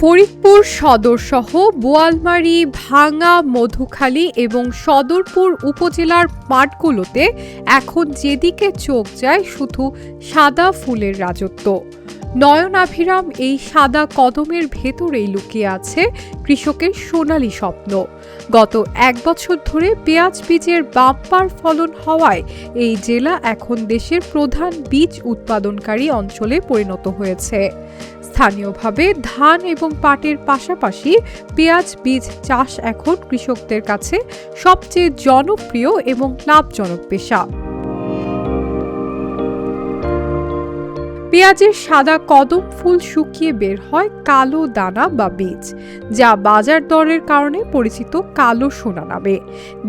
ফরিদপুর সদরসহ বোয়ালমারী, ভাঙ্গা, মধুখালী এবং সদরপুর উপজেলার মাঠগুলোতে এখন যেদিকে চোখ যায় শুধু সাদা ফুলের রাজত্ব। নয়নাভিরাম এই সাদা কদমের ভেতরেই লুকিয়ে আছে কৃষকের সোনালী স্বপ্ন। গত এক বছর ধরে পেঁয়াজ বীজের বাম্পার ফলন হওয়ায় এই জেলা এখন দেশের প্রধান বীজ উৎপাদনকারী অঞ্চলে পরিণত হয়েছে। স্থানীয়ভাবে ধান এবং পাটের পাশাপাশি পেঁয়াজ বীজ চাষ এখন কৃষকদের কাছে সবচেয়ে জনপ্রিয় এবং লাভজনক পেশা। পেঁয়াজের সাদা কদম ফুল শুকিয়ে বের হয় কালো দানা বা বীজ, যা বাজার দরের কারণে পরিচিত কালো সোনা নামে।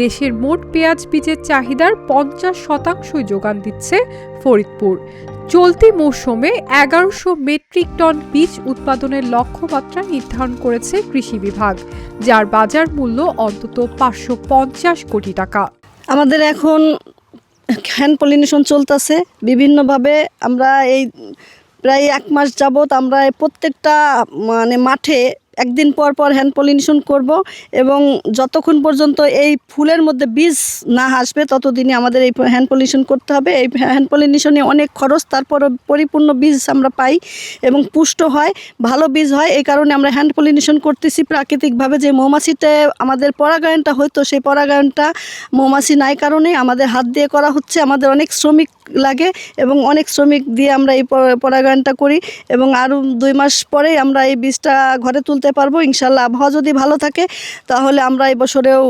দেশের মোট পেঁয়াজ বীজের চাহিদার 50% যোগান দিচ্ছে ফরিদপুর। চলতি মৌসুমে 1100 মেট্রিক টন বীজ উৎপাদনের লক্ষ্যমাত্রা নির্ধারণ করেছে কৃষি বিভাগ, যার বাজার মূল্য অন্তত 550 কোটি টাকা। আমাদের এখন হ্যান্ড পলিনেশন চলতেছে বিভিন্নভাবে। আমরা এই প্রায় 1 মাস যাবত আমরা প্রত্যেকটা মাঠে একদিন পর পর হ্যান্ড পলিনেশন করব এবং যতক্ষণ পর্যন্ত এই ফুলের মধ্যে বীজ না আসবে ততদিনই আমাদের এই হ্যান্ড পলিনেশন করতে হবে। এই হ্যান্ড পলিনেশনে অনেক খরচ, তারপর পরিপূর্ণ বীজ আমরা পাই এবং পুষ্ট হয়, ভালো বীজ হয়। এই কারণে আমরা হ্যান্ড পলিনেশন করতেছি প্রাকৃতিকভাবে। যে মৌমাছিতে আমাদের পরাগায়নটা হয়তো সেই পরাগায়নটা মৌমাছি নাই কারণে আমাদের হাত দিয়ে করা হচ্ছে। আমাদের অনেক শ্রমিক লাগে এবং অনেক শ্রমিক দিয়ে আমরা এই পরাগায়নটা করি এবং আরও 2 মাস পরেই আমরা এই বীজটা ঘরে তুলতে পারবো ইনশাল্লাহ। আবহাওয়া যদি ভালো থাকে তাহলে আমরা এই বছরেও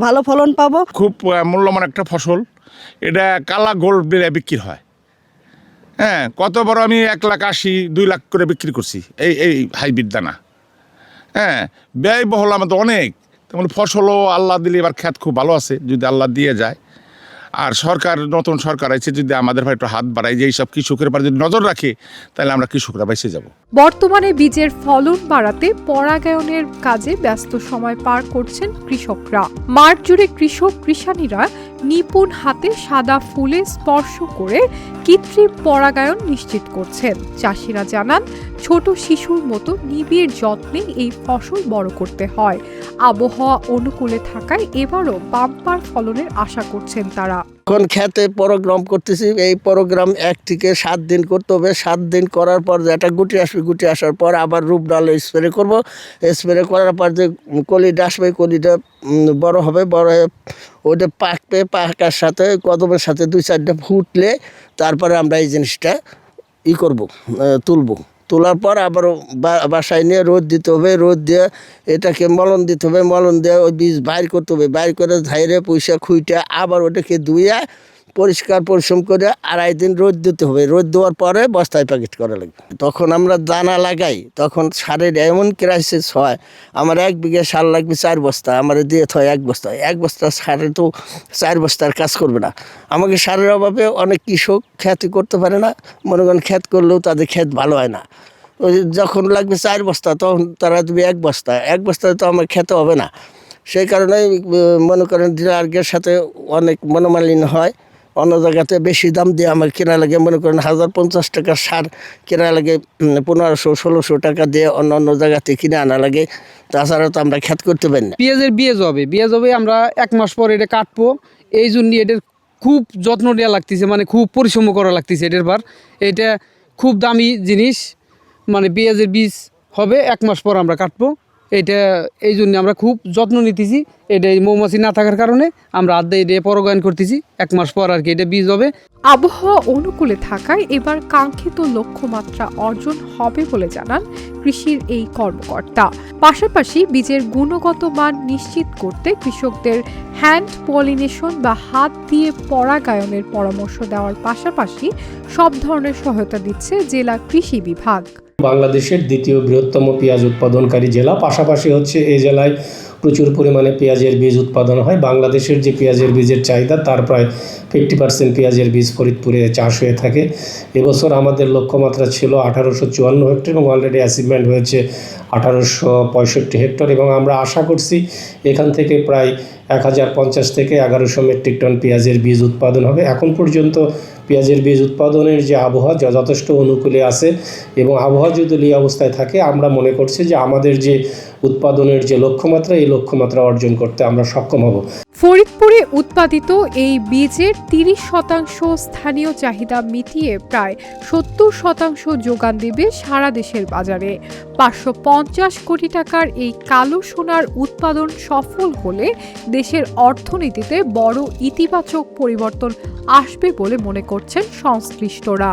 ভালো ফলন পাবো। খুব মূল্যবান একটা ফসল, এটা কালা গোল্ড বিক্রি হয়। হ্যাঁ, কত বড় আমি 1,80,000 2 লাখ করে বিক্রি করছি এই হাইব্রিড দানা। হ্যাঁ, ব্যয়বহুল আমাদের অনেক। তেমন ফসলও আল্লাহ দিলে এবার খ্যাত খুব ভালো আছে যদি আল্লাহ দিয়ে যায়। আর সরকার, নতুন সরকার আছে, যদি আমাদের ভাই একটু হাত বাড়ায় যে এইসব কৃষকের উপর যদি নজর রাখে তাহলে আমরা কৃষকরা বেঁচে যাব। বর্তমানে বীজের ফলন বাড়াতে পরাগায়নের কাজে ব্যস্ত সময় পার করছেন কৃষকরা। মাঠ জুড়ে কৃষানীরা নিপুণ হাতে সাদা ফুলে স্পর্শ করে কৃত্রিম পরাগায়ন নিশ্চিত করছেন। চাষিরা জানান, ছোট শিশুর মতো নিবিড় যত্নে এই ফসল বড় করতে হয়। আবহাওয়া অনুকূলে থাকায় এবারও বাম্পার ফলনের আশা করছেন তারা। এখন খেতে প্রোগ্রাম করতেছি। এই প্রোগ্রাম 1 থেকে 7 দিন করতে হবে। 7 দিন করার পর যেটা গুটি আসবে, গুটি আসার পর আবার রূপ ডালে স্প্রে করব। স্প্রে করার পর যে কলিটা আসবে, কলিটা বড় হবে, বড় হয়ে ওটা পাকবে। পাকার সাথে কদমের সাথে 2-4টা ফুটলে তারপরে আমরা এই জিনিসটা করব, তুলব। তোলার পর আবার বাসায় নিয়ে রোদ দিতে হবে। রোদ দিয়ে এটাকে মলন দিতে হবে। মলন দিয়ে ওই বীজ বাইর করতে হবে। বাইর করে ধাইরে পয়সা খুঁইটা আবার ওটাকে ধুইয়া পরিষ্কার পরিশ্রম করে 2.5 দিন রোদ দিতে হবে। রোদ দেওয়ার পরে বস্তায় প্যাকেট করা লাগবে। তখন আমরা দানা লাগাই, তখন সারের এমন ক্রাইসিস হয়, আমার 1 বিঘা সার লাগবে 4 বস্তা, আমার দিয়ে হয় 1 বস্তা। 1 বস্তা সারে তো 4 বস্তার কাজ করবে না। আমাকে সারের অভাবে অনেক কৃষক খ্যাতি করতে পারে না। মনে করেন খ্যাত করলেও তাদের ক্ষেত ভালো হয় না। ওই যখন লাগবে 4 বস্তা তখন তারা দেবে 1 বস্তা। 1 বস্তায় তো আমার খেতে হবে না। সেই কারণেই মনে করেন ডিলারের সাথে অনেক মনোমালিন্য হয়। অন্য জায়গাতে বেশি দাম দিয়ে আমার কেনা লাগে। মনে করেন 1050 টাকার সার কেনা লাগে 1500-1600 টাকা দিয়ে অন্য জায়গাতে কিনে আনা লাগে। তাছাড়া তো আমরা খ্যাত করতে পারি না। পেঁয়াজের বীজ হবে আমরা 1 মাস পর এটা কাটবো। এই জন্য এটার খুব যত্ন নেওয়া লাগতেছে, মানে খুব পরিশ্রম করা লাগতেছে। এটার পর এটা খুব দামি জিনিস, মানে পেঁয়াজের বীজ হবে 1 মাস পর আমরা কাটবো। এটা এই জন্য আমরা খুব যত্ন নিতেছি। এটা মৌমাছি না থাকার কারণে আমরা আধা এটা পরাগায়ন করতেছি। 1 মাস পর আর কি এটা বীজ হবে। আবহাওয়া অনুকূলে থাকায় এবার কাঙ্ক্ষিত লক্ষ্যমাত্রা অর্জন হবে বলে জানান কৃষির এই কর্মকর্তা। পাশাপাশি বীজের গুণগত মান নিশ্চিত করতে কৃষকদের হ্যান্ড পলিনেশন বা হাত দিয়ে পরাগায়নের পরামর্শ দেওয়ার পাশাপাশি সব ধরনের সহায়তা দিচ্ছে জেলা কৃষি বিভাগ। বাংলাদেশের 2য় বৃহত্তম পেঁয়াজ উৎপাদনকারী জেলা। পাশাপাশি হচ্ছে এই জেলায় প্রচুর পরিমাণে পেঁয়াজের বীজ উৎপাদন হয়। বাংলাদেশের যে পেঁয়াজের বীজের চাহিদা তার প্রায় 50% পেঁয়াজের বীজ ফরিদপুরে চাষ হয়ে থাকে। এবছর আমাদের লক্ষ্যমাত্রা ছিল 1854 হেক্টর এবং অলরেডি অ্যাচিভমেন্ট হয়েছে 1865 হেক্টর এবং আমরা আশা করছি এখান থেকে প্রায় 1050 থেকে 1100 মেট্রিক টন পেঁয়াজের বীজ উৎপাদন হবে। এখন পর্যন্ত পেঁয়াজের বীজ উৎপাদনের যে আবহাওয়া যথেষ্ট অনুকূলে আছে এবং আবহাওয়া যদি এই অবস্থায় থাকে আমরা মনে করছি যে আমাদের যে উৎপাদনের যে লক্ষ্যমাত্রা এই লক্ষ্যমাত্রা অর্জন করতে আমরা সক্ষম হব। ফরিদপুরে উৎপাদিত এই বীজের 30% স্থানীয় চাহিদা মিটিয়ে প্রায় 70% যোগান দেবে সারা দেশের বাজারে। 550 কোটি টাকার এই কালো সোনার উৎপাদন সফল হলে দেশের অর্থনীতিতে বড় ইতিবাচক পরিবর্তন আসবে বলে মনে করছেন সংশ্লিষ্টরা।